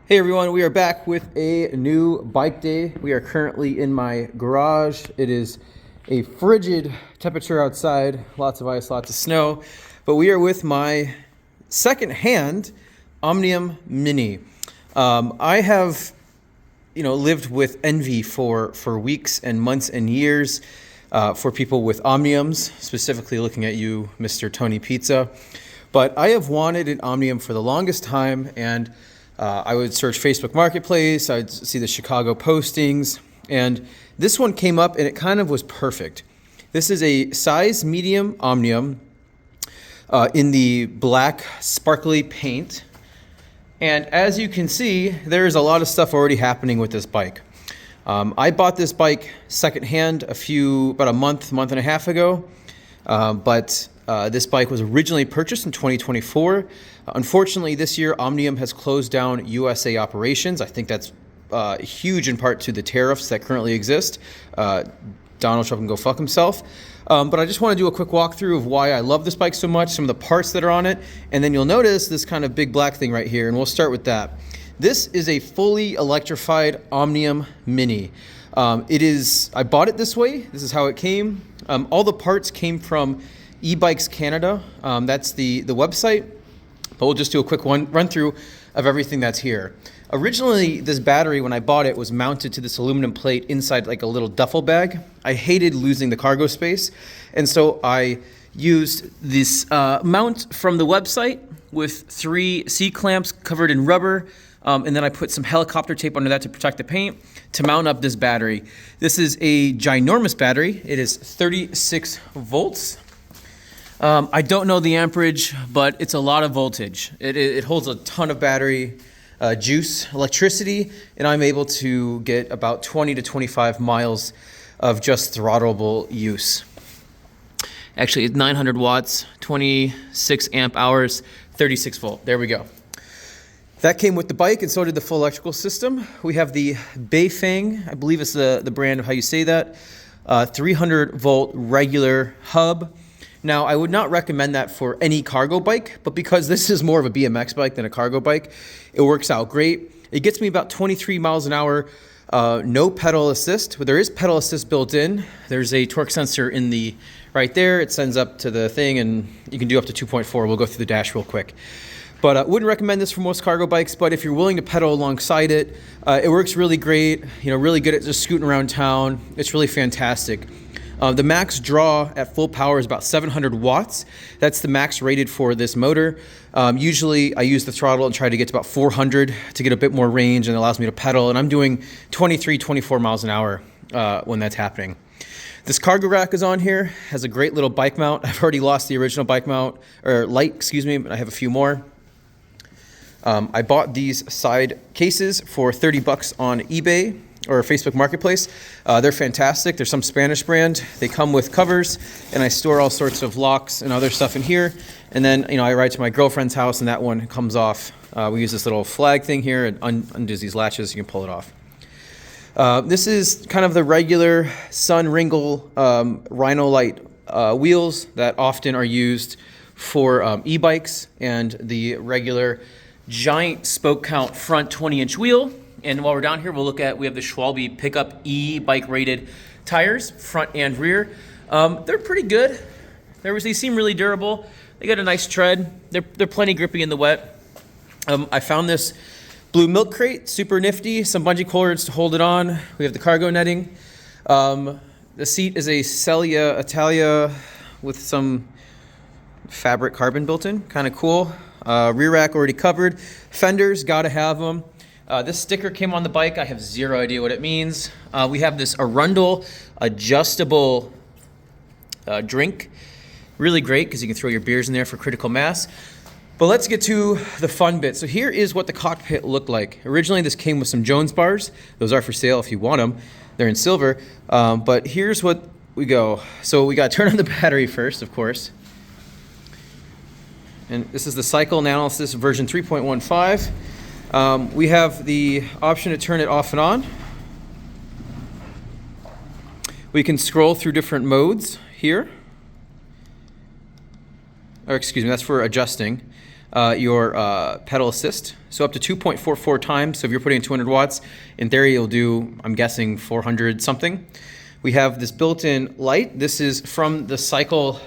Hey everyone, we are back with a new bike day. We are currently in my garage. It is a frigid temperature outside, lots of ice, lots of snow, but we are with my second-hand Omnium Mini. I have, lived with envy for weeks and months and years for people with Omniums, specifically looking at you, Mr. Tony Pizza. But I have wanted an Omnium for the longest time, and I would search Facebook Marketplace, I would see the Chicago postings, and this one came up and it kind of was perfect. This is a size medium Omnium in the black sparkly paint. And as you can see, there's a lot of stuff already happening with this bike. I bought this bike secondhand about a month and a half ago, but this bike was originally purchased in 2024. Unfortunately, this year, Omnium has closed down USA operations. I think that's huge in part to the tariffs that currently exist. Donald Trump can go fuck himself. But I just want to do a quick walkthrough of why I love this bike so much, some of the parts that are on it, and then you'll notice this kind of big black thing right here, and we'll start with that. This is a fully electrified Omnium Mini. I bought it this way. This is how it came. All the parts came from eBikes Canada. That's the website. But we'll just do a quick run through of everything that's here. Originally, this battery, when I bought it, was mounted to this aluminum plate inside like a little duffel bag. I hated losing the cargo space, and so I used this mount from the website with 3 C-clamps covered in rubber, and then I put some helicopter tape under that to protect the paint to mount up this battery. This is a ginormous battery. It is 36 volts. I don't know the amperage, but it's a lot of voltage. It holds a ton of battery juice, electricity, and I'm able to get about 20 to 25 miles of just throttleable use. Actually, it's 900 watts, 26 amp hours, 36 volt. There we go. That came with the bike, and so did the full electrical system. We have the Beifeng, I believe it's the brand of how you say that, 300 volt regular hub. Now, I would not recommend that for any cargo bike, but because this is more of a BMX bike than a cargo bike, it works out great. It gets me about 23 miles an hour, no pedal assist, but there is pedal assist built in. There's a torque sensor right there. It sends up to the thing, and you can do up to 2.4. We'll go through the dash real quick. But I wouldn't recommend this for most cargo bikes, but if you're willing to pedal alongside it, it works really great, really good at just scooting around town. It's really fantastic. The max draw at full power is about 700 watts. That's the max rated for this motor. Usually I use the throttle and try to get to about 400 to get a bit more range, and it allows me to pedal, and I'm doing 23, 24 miles an hour when that's happening. This cargo rack is on here, has a great little bike mount. I've already lost the original bike mount, or light, but I have a few more. I bought these side cases for 30 bucks on eBay or Facebook Marketplace. They're fantastic. They're some Spanish brand. They come with covers, and I store all sorts of locks and other stuff in here. And then, I ride to my girlfriend's house, and that one comes off. We use this little flag thing here. It undoes these latches. You can pull it off. This is kind of the regular Sun Ringle Rhino Light wheels that often are used for e-bikes, and the regular giant spoke count front 20-inch wheel. And while we're down here, we have the Schwalbe Pickup e-bike rated tires, front and rear. They're pretty good. They seem really durable. They got a nice tread. They're plenty grippy in the wet. I found this blue milk crate, super nifty, some bungee cords to hold it on. We have the cargo netting. The seat is a Celia Italia with some fabric carbon built in, kind of cool. Rear rack already covered. Fenders, gotta have them. This sticker came on the bike. I have zero idea what it means. We have this Arundel adjustable drink. Really great because you can throw your beers in there for critical mass. But let's get to the fun bit. So here is what the cockpit looked like. Originally, this came with some Jones bars. Those are for sale if you want them. They're in silver. But here's what we go. So we got to turn on the battery first, of course. And this is the Cycle Analysis version 3.15. We have the option to turn it off and on. We can scroll through different modes here. Or excuse me, that's for adjusting. your pedal assist, so up to 2.44 times. So if you're putting in 200 watts, in theory you'll do, I'm guessing, 400 something. We have this built-in light. This is from the Cycle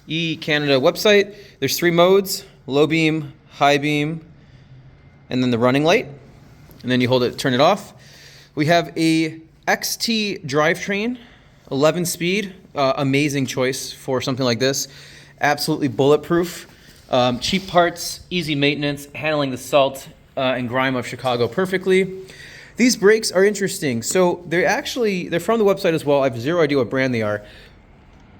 E Canada website. There's 3 modes: low beam, high beam, and then the running light. And then you hold it, turn it off. We have a XT drivetrain, 11 speed, amazing choice for something like this. Absolutely bulletproof. Cheap parts, easy maintenance, handling the salt and grime of Chicago perfectly. These brakes are interesting. So they're from the website as well. I have zero idea what brand they are,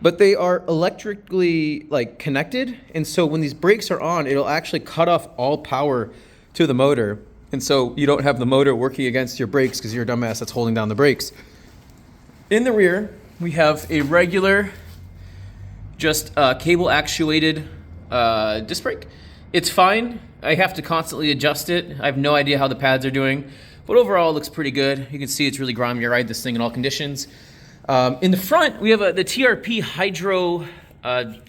but they are electrically connected. And so when these brakes are on, it'll actually cut off all power to the motor. And so you don't have the motor working against your brakes because you're a dumbass that's holding down the brakes. In the rear, we have a regular, just cable actuated disc brake. It's fine. I have to constantly adjust it. I have no idea how the pads are doing, but overall it looks pretty good. You can see it's really grimy. I ride this thing in all conditions. In the front, we have the TRP Hydro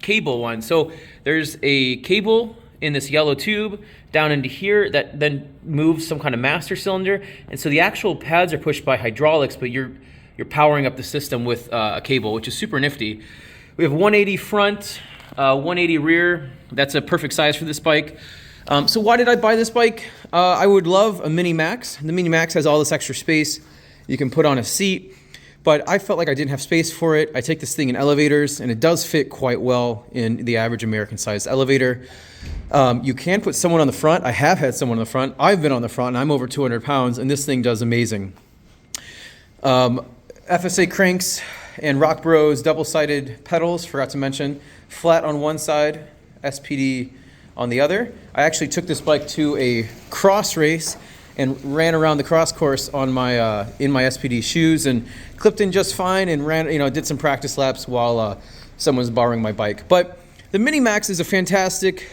cable one. So there's a cable in this yellow tube down into here that then moves some kind of master cylinder, and so the actual pads are pushed by hydraulics, but you're powering up the system with a cable, which is super nifty. We have 180 front, 180 rear. That's a perfect size for this bike. So why did I buy this bike? I would love a Mini Max. The Mini Max has all this extra space you can put on a seat, but I felt like I didn't have space for it. I take this thing in elevators, and it does fit quite well in the average American-sized elevator. You can put someone on the front. I have had someone on the front. I've been on the front, and I'm over 200 pounds, and this thing does amazing. FSA cranks and Rock Bros double-sided pedals, forgot to mention. Flat on one side, SPD on the other. I actually took this bike to a cross race and ran around the cross course on my in my SPD shoes and clipped in just fine and ran, did some practice laps while someone was borrowing my bike. But the Mini Max is a fantastic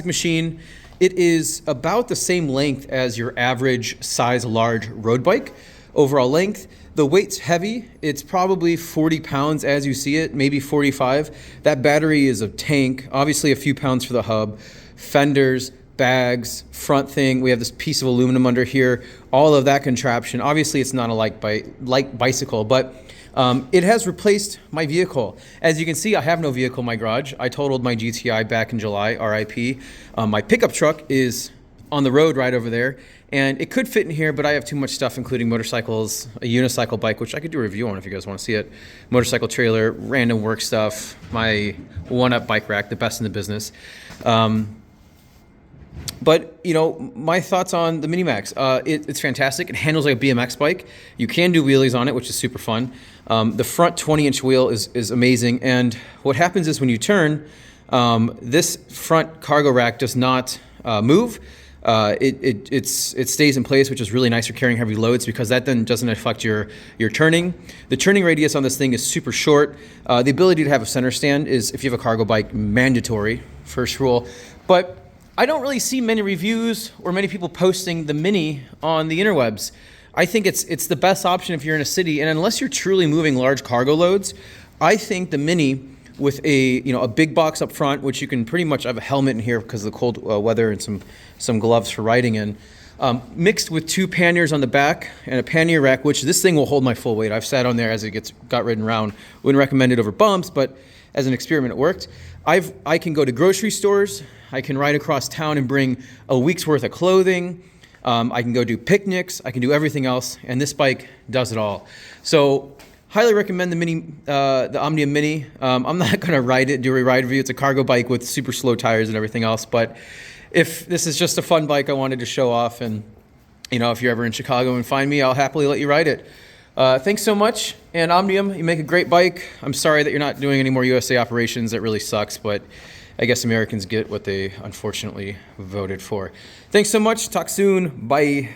machine. It is about the same length as your average size large road bike, overall length. The weight's heavy. It's probably 40 pounds as you see it, maybe 45. That battery is a tank, obviously a few pounds for the hub, fenders, bags, front thing. We have this piece of aluminum under here, all of that contraption. Obviously it's not a light bicycle, but it has replaced my vehicle. As you can see, I have no vehicle in my garage. I totaled my GTI back in July, RIP. My pickup truck is on the road right over there, and it could fit in here, but I have too much stuff, including motorcycles, a unicycle bike, which I could do a review on if you guys want to see it, motorcycle trailer, random work stuff, my one-up bike rack, the best in the business. But, my thoughts on the Mini Max. It's fantastic. It handles like a BMX bike. You can do wheelies on it, which is super fun. The front 20-inch wheel is amazing. And what happens is when you turn, this front cargo rack does not move. It stays in place, which is really nice for carrying heavy loads because that then doesn't affect your turning. The turning radius on this thing is super short. The ability to have a center stand is, if you have a cargo bike, mandatory, first rule. But I don't really see many reviews or many people posting the Mini on the interwebs. I think it's the best option if you're in a city, and unless you're truly moving large cargo loads, I think the Mini with a big box up front, which you can pretty much have a helmet in here because of the cold weather and some gloves for riding in, mixed with 2 panniers on the back and a pannier rack, which this thing will hold my full weight. I've sat on there as it got ridden around. Wouldn't recommend it over bumps, but as an experiment, it worked. I can go to grocery stores. I can ride across town and bring a week's worth of clothing. I can go do picnics. I can do everything else, and this bike does it all. So highly recommend the Omnium Mini. I'm not going to ride it, do a ride review. It's a cargo bike with super slow tires and everything else. But if this is just a fun bike I wanted to show off, and if you're ever in Chicago and find me, I'll happily let you ride it. Thanks so much. And Omnium, you make a great bike. I'm sorry that you're not doing any more USA operations. That really sucks, but I guess Americans get what they unfortunately voted for. Thanks so much. Talk soon. Bye.